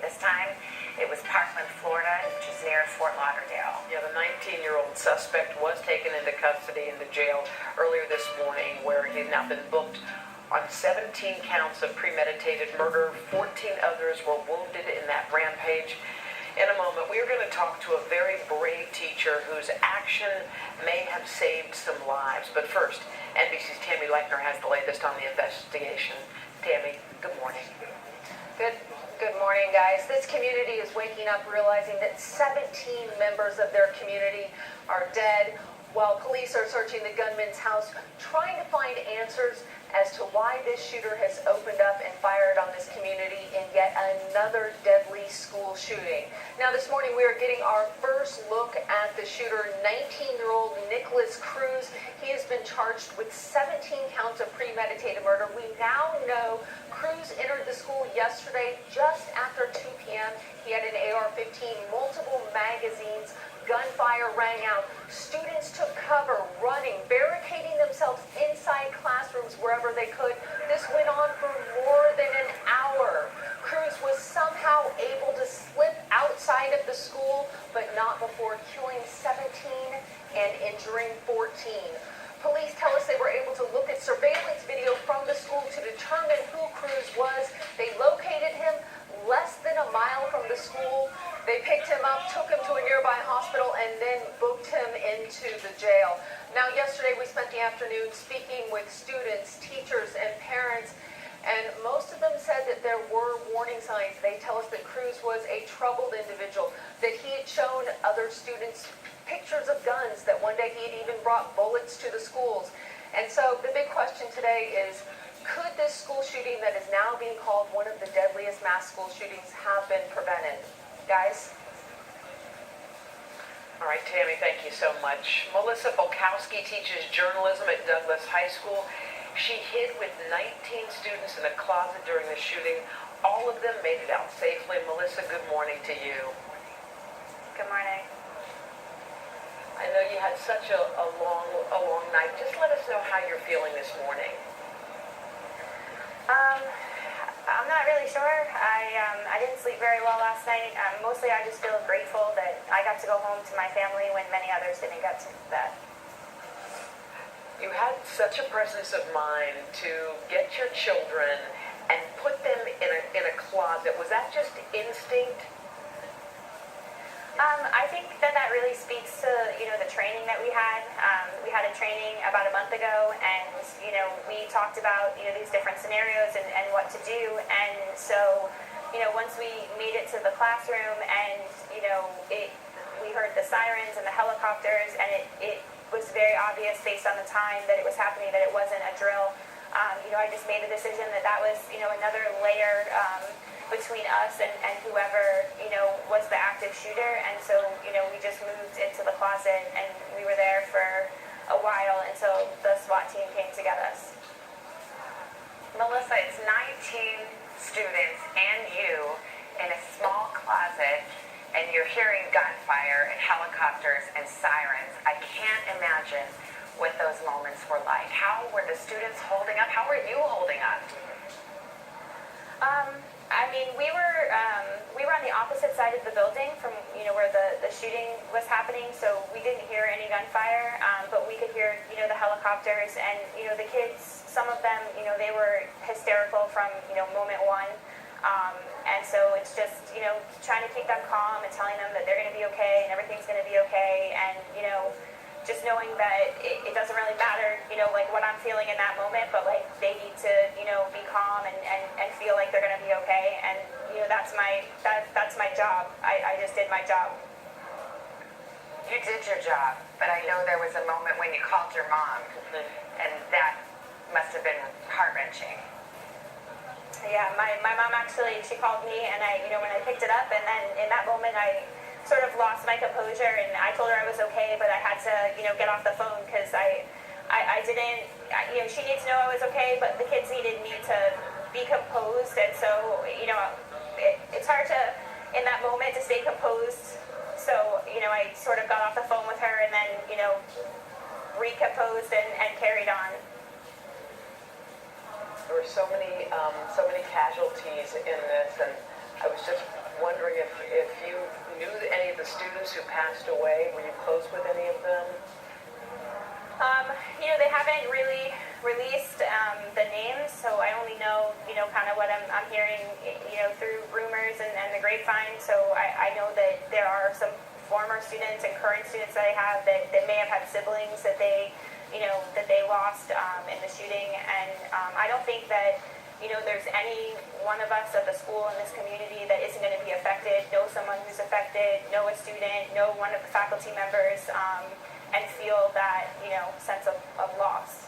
This time, it was Parkland, Florida, which is near Fort Lauderdale. Yeah, the 19-year-old suspect was taken into custody into jail earlier this morning, where he's now been booked on 17 counts of premeditated murder. 14 others were wounded in that rampage. In a moment, we are going to talk to a very brave teacher whose action may have saved some lives. But first, NBC's Tammy Lechner has the latest on the investigation. Tammy, good morning. Good morning, guys. This community is waking up realizing that 17 members of their community are dead, while police are searching the gunman's house, trying to find answers as to why this shooter has opened up and fired on this community in yet another deadly school shooting. Now, this morning we are getting our first look at the shooter, 19-year-old Nikolas Cruz. He has been charged with 17 counts of premeditated murder. We now know Cruz entered the school yesterday just after 2 p.m. He had an AR-15, multiple magazines. Gunfire rang out. Students took cover, running, barricading themselves inside classrooms wherever they could. This went on for more than an hour. Cruz was somehow able to slip outside of the school, but not before killing 17 and injuring 14. Police tell us they were able to look at surveillance video from the school to determine who Cruz was. They located him less than a mile from the school. They picked him up, took him to a nearby hospital, and then booked him into the jail. Now, yesterday we spent the afternoon speaking with students, teachers, and parents, and most of them said that there were warning signs. They tell us that Cruz was a troubled individual, that he had shown other students pictures of guns, that one day he had even brought bullets to the schools. And so the big question today is, could this school shooting that is now being called one of the deadliest mass school shootings have been prevented? Guys? All right, Tammy, thank you so much. Melissa Bolkowski teaches journalism at Douglas High School. She hid with 19 students in a closet during the shooting. All of them made it out safely. Melissa, good morning to you. Good morning. I know you had such a long night. Just let us know how you're feeling this morning. I'm not really sure. I didn't sleep very well last night. Mostly I just feel grateful that I got to go home to my family when many others didn't get to that. You had such a presence of mind to get your children and put them in a closet. Was that just instinct? I think that really speaks to, the training that we had. We had a training about a month ago, and, we talked about, these different scenarios and what to do. And so, once we made it to the classroom and, we heard the sirens and the helicopters, and it was very obvious based on the time that it was happening that it wasn't a drill. I just made the decision that was, another layer between us and whoever, was the active shooter. And so, we just moved into the closet, and we were there for a while until the SWAT team came to get us. Melissa, it's 19 students and you in a small closet, and you're hearing gunfire and helicopters and sirens. I can't imagine what those moments were like. How were the students holding up? How were you holding up? We were on the opposite side of the building from where the shooting was happening, so we didn't hear any gunfire, but we could hear the helicopters, and the kids, some of them, they were hysterical from moment one, and so it's just trying to keep them calm and telling them that they're going to be okay and everything's going to be okay, and just knowing that it doesn't really matter, like what I'm feeling in that moment, but like they need to, be calm and feel like they're gonna be okay. And that's my job. I just did my job. You did your job, but I know there was a moment when you called your mom, and that must have been heart-wrenching. Yeah, my mom actually, she called me, and when I picked it up, and then in that moment I sort of lost my composure, and I told her I was okay, but I had to, get off the phone because I didn't, she needed to know I was okay, but the kids needed me to be composed, and so, it's hard to, in that moment, to stay composed. So, I sort of got off the phone with her and then, recomposed and carried on. There were so many casualties in this, and I was just wondering if you knew any of the students who passed away. Were you close with any of them? They haven't really released the names, so I only know, kind of what I'm hearing, through rumors and the grapevine. So I know that there are some former students and current students that I have that may have had siblings that they lost in the shooting. And I don't think that, there's any one of us at the school in this community that isn't going to be affected, know someone who's affected, know a student, know one of the faculty members, and feel that, sense of loss.